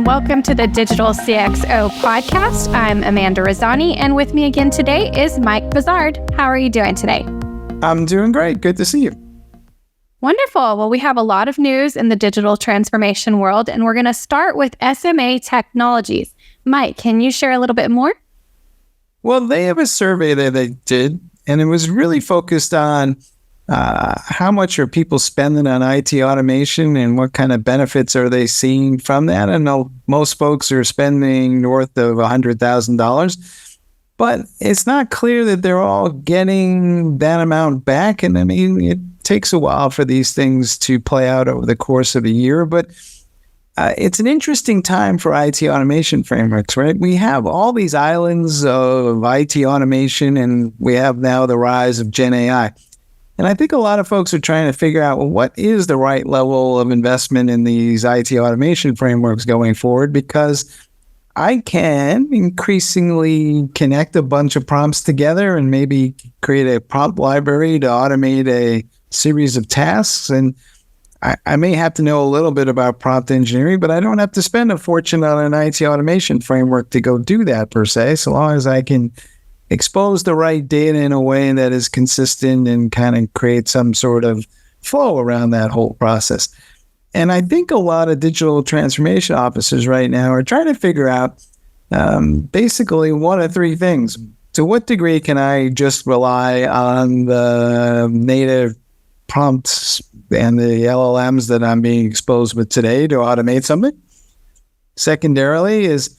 and welcome to the Digital CxO podcast. I'm Amanda Razani, and with me again today is Mike Vizard. How are you doing today? I'm doing great. Good to see you. Wonderful. Well, we have a lot of news in the digital transformation world, and we're going to start with SMA Technologies. Mike, can you share a little bit more? Well, they have a survey that they did, and it was really focused on how much are people spending on IT automation and what kind of benefits are they seeing from that. I know most folks are spending north of $100,000, but it's not clear that they're all getting that amount back. And I mean, it takes a while for these things to play out over the course of a year, but it's an interesting time for IT automation frameworks, right? We have all these islands of IT automation, and we have now the rise of Gen AI. And I think a lot of folks are trying to figure out, well, what is the right level of investment in these IT automation frameworks going forward? Because I can increasingly connect a bunch of prompts together and maybe create a prompt library to automate a series of tasks. And I may have to know a little bit about prompt engineering, but I don't have to spend a fortune on an IT automation framework to go do that per se, so long as I can expose the right data in a way that is consistent and kind of create some sort of flow around that whole process. And I think a lot of digital transformation officers right now are trying to figure out basically one of three things. To what degree can I just rely on the native prompts and the LLMs that I'm being exposed with today to automate something? Secondarily is,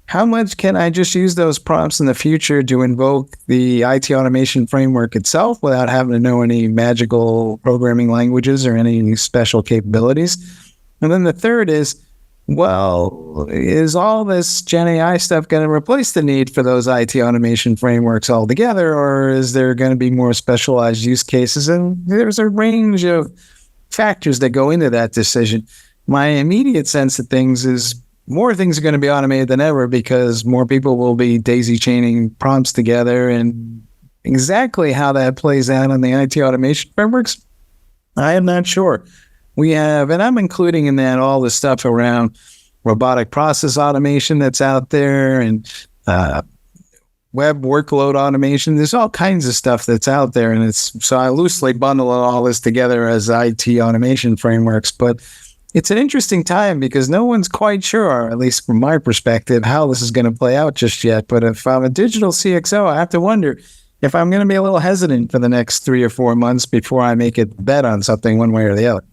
how much can I just use those prompts in the future to invoke the IT automation framework itself without having to know any magical programming languages or any special capabilities? And then the third is, well, is all this Gen AI stuff going to replace the need for those IT automation frameworks altogether, or is there going to be more specialized use cases? And there's a range of factors that go into that decision. My immediate sense of things is more things are going to be automated than ever because more people will be daisy chaining prompts together, and exactly how that plays out on the IT automation frameworks, I am not sure. We have, and I'm including in that all the stuff around robotic process automation that's out there and web workload automation. There's all kinds of stuff that's out there, and so I loosely bundle all this together as IT automation frameworks, but it's an interesting time because no one's quite sure, at least from my perspective, how this is going to play out just yet. But if I'm a digital CxO, I have to wonder if I'm going to be a little hesitant for the next 3 or 4 months before I make a bet on something one way or the other.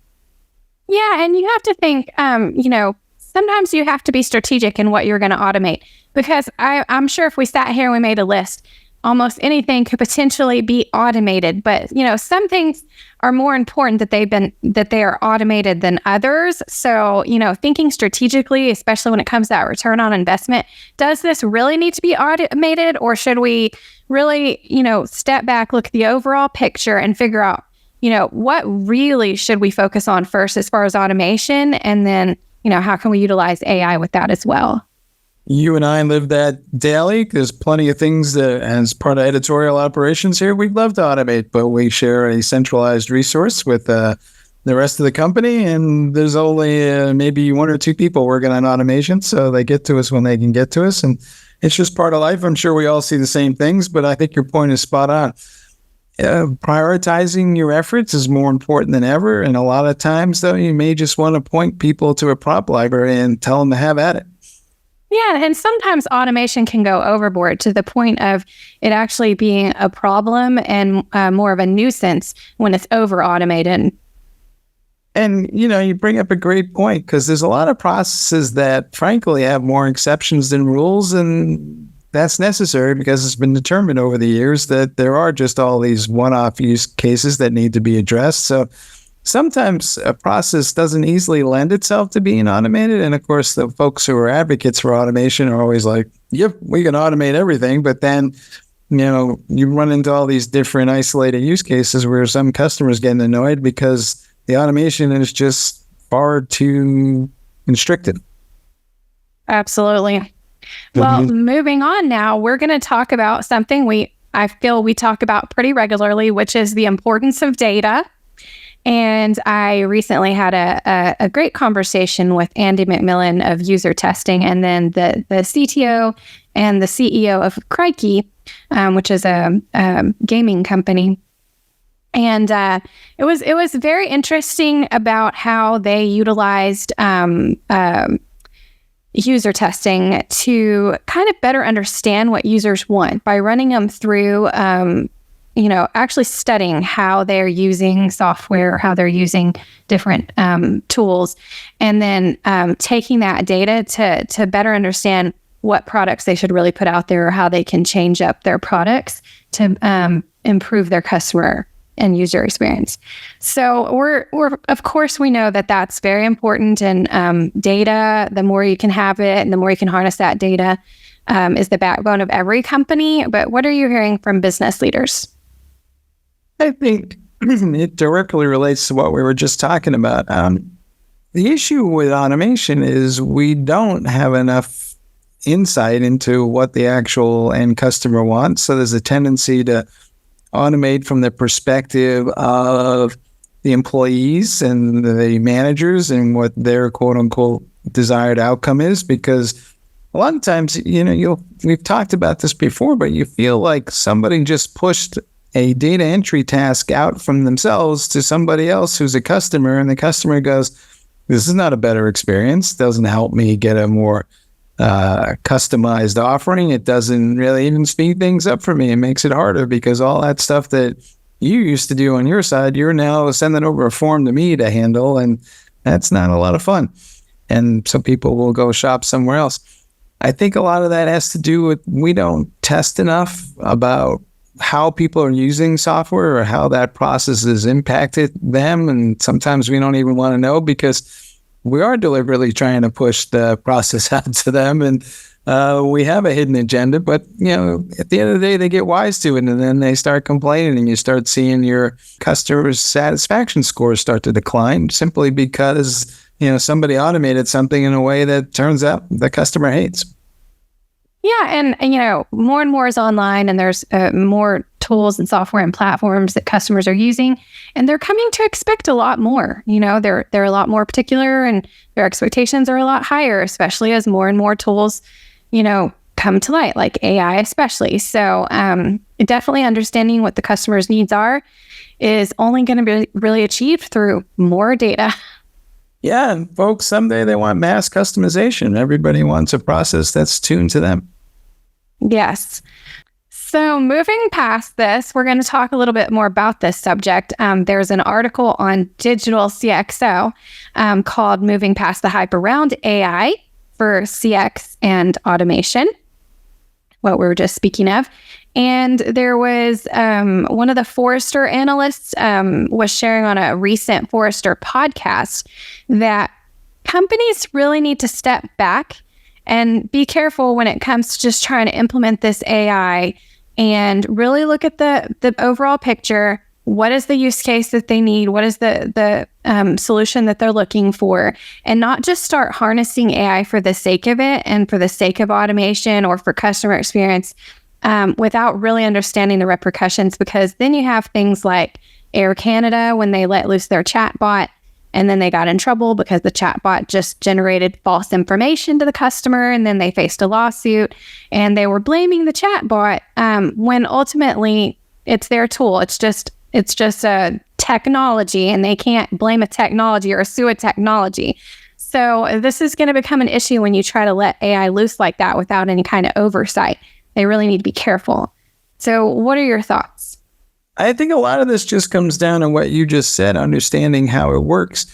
Yeah, and you have to think, sometimes you have to be strategic in what you're going to automate, because I'm sure if we sat here and we made a list, almost anything could potentially be automated. But, some things are more important that they are automated than others. So, thinking strategically, especially when it comes to that return on investment, does this really need to be automated, or should we really, step back, look at the overall picture and figure out, what really should we focus on first as far as automation? And then, how can we utilize AI with that as well? You and I live that daily. There's plenty of things that, as part of editorial operations here, we'd love to automate, but we share a centralized resource with the rest of the company, and there's only maybe 1 or 2 people working on automation, so they get to us when they can get to us, and it's just part of life. I'm sure we all see the same things, but I think your point is spot on. Prioritizing your efforts is more important than ever, and a lot of times, though, you may just want to point people to a prompt library and tell them to have at it. Yeah, and sometimes automation can go overboard to the point of it actually being a problem and more of a nuisance when it's over-automated. And, you bring up a great point, because there's a lot of processes that, frankly, have more exceptions than rules, and that's necessary because it's been determined over the years that there are just all these one-off use cases that need to be addressed. So sometimes a process doesn't easily lend itself to being automated. And of course, the folks who are advocates for automation are always like, yep, we can automate everything. But then, you run into all these different isolated use cases where some customers get annoyed because the automation is just far too constricted. Absolutely. Well, moving on now, we're going to talk about something I feel we talk about pretty regularly, which is the importance of data. And I recently had a great conversation with Andy McMillan of User Testing, and then the CTO and the CEO of Crikey, which is a gaming company. And it was very interesting about how they utilized user testing to kind of better understand what users want by running them through, actually studying how they're using software, how they're using different tools, and then taking that data to better understand what products they should really put out there, or how they can change up their products to improve their customer and user experience. So we're of course, we know that that's very important, and data, the more you can have it and the more you can harness that data, is the backbone of every company. But what are you hearing from business leaders? I think it directly relates to what we were just talking about. The issue with automation is we don't have enough insight into what the actual end customer wants. So there's a tendency to automate from the perspective of the employees and the managers and what their quote unquote desired outcome is, because a lot of times, we've talked about this before, but you feel like somebody just pushed a data entry task out from themselves to somebody else who's a customer, and the customer goes, this is not a better experience, doesn't help me get a more customized offering. It doesn't really even speed things up for me. It makes it harder, because all that stuff that you used to do on your side, you're now sending over a form to me to handle, and that's not a lot of fun. And so people will go shop somewhere else. I think a lot of that has to do with we don't test enough about how people are using software or how that process has impacted them. And sometimes we don't even want to know, because we are deliberately trying to push the process out to them, and we have a hidden agenda. But at the end of the day, they get wise to it, and then they start complaining, and you start seeing your customers' satisfaction scores start to decline simply because somebody automated something in a way that turns out the customer hates. Yeah, and more and more is online, and there's more tools and software and platforms that customers are using, and they're coming to expect a lot more. They're a lot more particular, and their expectations are a lot higher, especially as more and more tools, come to light, like AI especially. So definitely understanding what the customer's needs are is only going to be really achieved through more data. Yeah, and folks, someday they want mass customization. Everybody wants a process that's tuned to them. Yes. So moving past this, we're going to talk a little bit more about this subject. There's an article on Digital CxO called Moving Past the Hype Around AI for CX and Automation, what we were just speaking of. And there was one of the Forrester analysts was sharing on a recent Forrester podcast that companies really need to step back and be careful when it comes to just trying to implement this AI, and really look at the overall picture. What is the use case that they need? What is the solution that they're looking for? And not just start harnessing AI for the sake of it and for the sake of automation or for customer experience, without really understanding the repercussions, because then you have things like Air Canada when they let loose their chatbot, and then they got in trouble because the chatbot just generated false information to the customer, and then they faced a lawsuit, and they were blaming the chatbot when ultimately it's their tool. It's just a technology, and they can't blame a technology or sue a technology. So this is going to become an issue when you try to let AI loose like that without any kind of oversight. They really need to be careful. So what are your thoughts? I think a lot of this just comes down to what you just said, understanding how it works.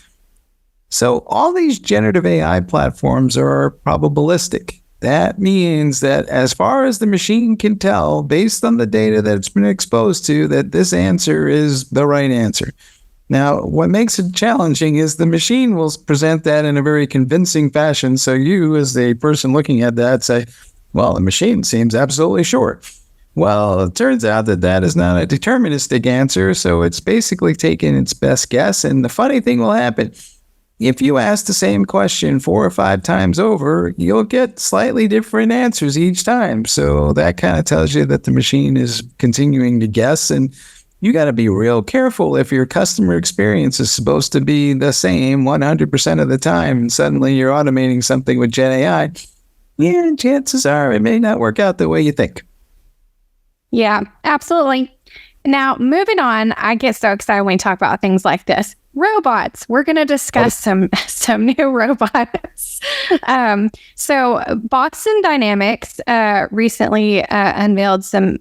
So all these generative AI platforms are probabilistic. That means that as far as the machine can tell, based on the data that it's been exposed to, that this answer is the right answer. Now, what makes it challenging is the machine will present that in a very convincing fashion. So you, as the person looking at that, say, well, the machine seems absolutely sure. Well, it turns out that is not a deterministic answer, so it's basically taking its best guess. And the funny thing will happen, if you ask the same question 4 or 5 times over, you'll get slightly different answers each time. So that kind of tells you that the machine is continuing to guess. And you got to be real careful if your customer experience is supposed to be the same 100% of the time, and suddenly you're automating something with Gen AI. Yeah, chances are it may not work out the way you think. Yeah, absolutely. Now, moving on, I get so excited when we talk about things like this. Robots. We're going to discuss some new robots. So Boston Dynamics recently unveiled some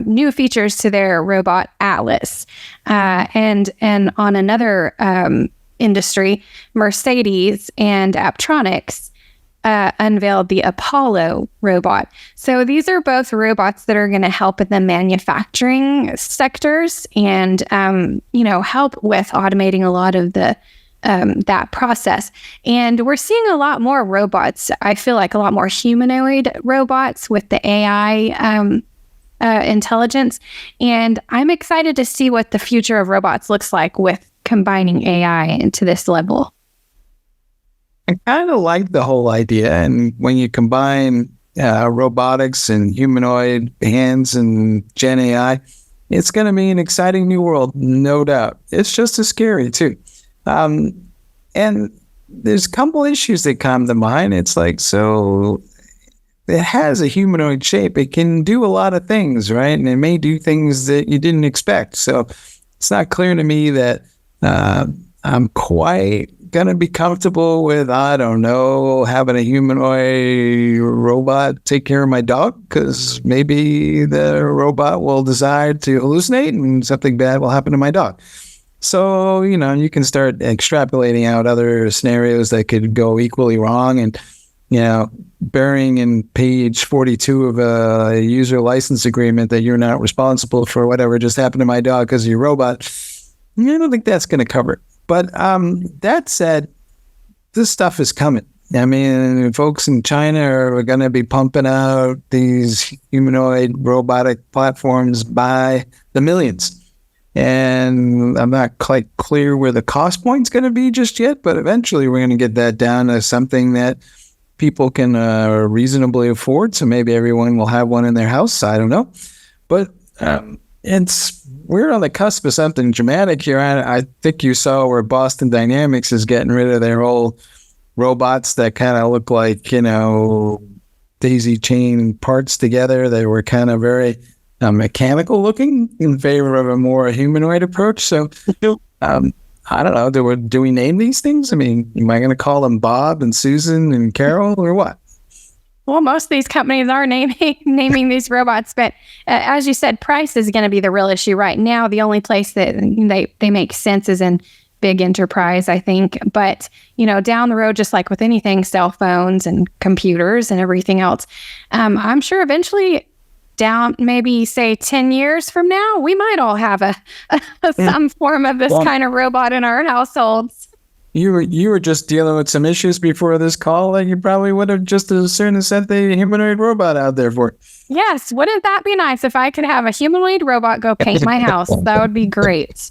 new features to their robot Atlas, and on another industry, Mercedes and Aptronics unveiled the Apollo robot. So these are both robots that are going to help in the manufacturing sectors and, help with automating a lot of the that process. And we're seeing a lot more robots. I feel like a lot more humanoid robots with the AI intelligence. And I'm excited to see what the future of robots looks like with combining AI into this level. I kind of like the whole idea. And when you combine robotics and humanoid hands and Gen AI, it's going to be an exciting new world, no doubt. It's just as scary, too. And there's a couple issues that come to mind. It's like, so it has a humanoid shape. It can do a lot of things, right? And it may do things that you didn't expect. So it's not clear to me that I'm quite going to be comfortable with, I don't know, having a humanoid robot take care of my dog, because maybe the robot will decide to hallucinate and something bad will happen to my dog. So, you can start extrapolating out other scenarios that could go equally wrong. And, burying in page 42 of a user license agreement that you're not responsible for whatever just happened to my dog because of your robot, I don't think that's going to cover it. But that said, this stuff is coming. I mean, folks in China are going to be pumping out these humanoid robotic platforms by the millions. And I'm not quite clear where the cost point's going to be just yet, but eventually we're going to get that down to something that people can reasonably afford. So maybe everyone will have one in their house. I don't know. But we're on the cusp of something dramatic here. I think you saw where Boston Dynamics is getting rid of their old robots that kind of look like, daisy chain parts together. They were kind of very mechanical looking in favor of a more humanoid approach. So I don't know. Do we name these things? I mean, am I going to call them Bob and Susan and Carol or what? Well, most of these companies are naming these robots, but as you said, price is going to be the real issue right now. The only place that they make sense is in big enterprise, I think. But, down the road, just like with anything, cell phones and computers and everything else, I'm sure eventually down maybe say 10 years from now, we might all have some form of this kind of robot in our households. You were just dealing with some issues before this call that you probably would have just as soon as sent the humanoid robot out there for. Yes, wouldn't that be nice if I could have a humanoid robot go paint my house? That would be great.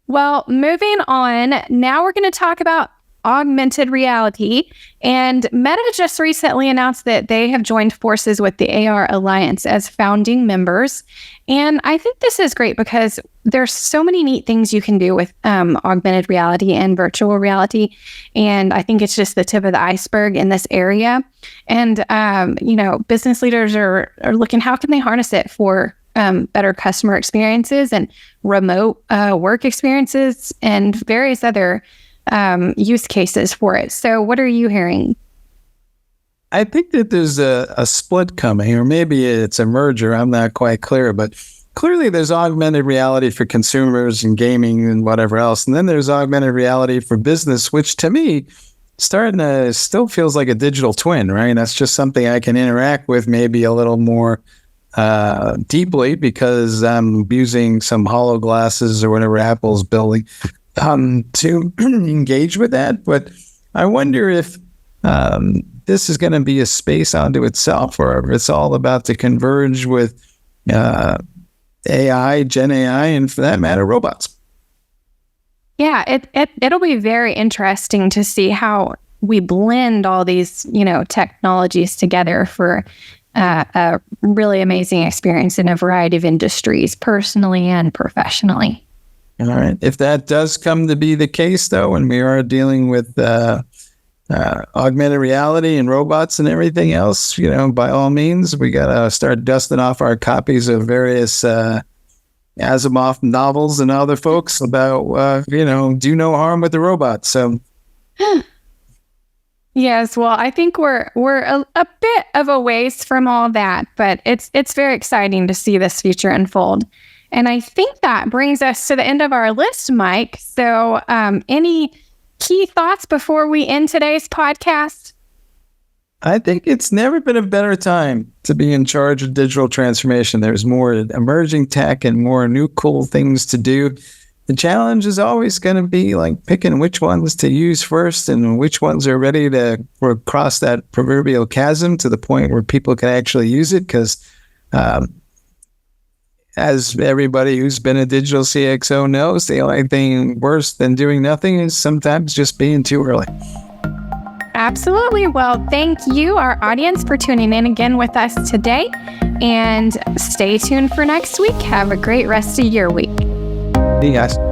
Well, moving on, now we're going to talk about augmented reality. And Meta just recently announced that they have joined forces with the AR Alliance as founding members. And I think this is great because there's so many neat things you can do with augmented reality and virtual reality. And I think it's just the tip of the iceberg in this area. And, business leaders are looking, how can they harness it for better customer experiences and remote work experiences and various other use cases for it. So what are you hearing? I think that there's a split coming, or maybe it's a merger. I'm not quite clear, but clearly there's augmented reality for consumers and gaming and whatever else. And then there's augmented reality for business, which to me still feels like a digital twin, right? That's just something I can interact with maybe a little more deeply because I'm using some hollow glasses or whatever Apple's building to engage with that. But I wonder if this is going to be a space unto itself, or if it's all about to converge with AI, Gen AI, and for that matter, robots. Yeah, it'll be very interesting to see how we blend all these, technologies together for a really amazing experience in a variety of industries, personally and professionally. All right. If that does come to be the case, though, and we are dealing with augmented reality and robots and everything else, by all means, we got to start dusting off our copies of various Asimov novels and other folks about, do no harm with the robots. So, yes, well, I think we're a bit of a ways from all that, but it's very exciting to see this future unfold. And I think that brings us to the end of our list, Mike. So, any key thoughts before we end today's podcast? I think it's never been a better time to be in charge of digital transformation. There's more emerging tech and more new cool things to do. The challenge is always going to be like picking which ones to use first and which ones are ready to cross that proverbial chasm to the point where people can actually use it. Because as everybody who's been a digital CxO knows, the only thing worse than doing nothing is sometimes just being too early. Absolutely. Well, thank you, our audience, for tuning in again with us today. And stay tuned for next week. Have a great rest of your week. See you guys.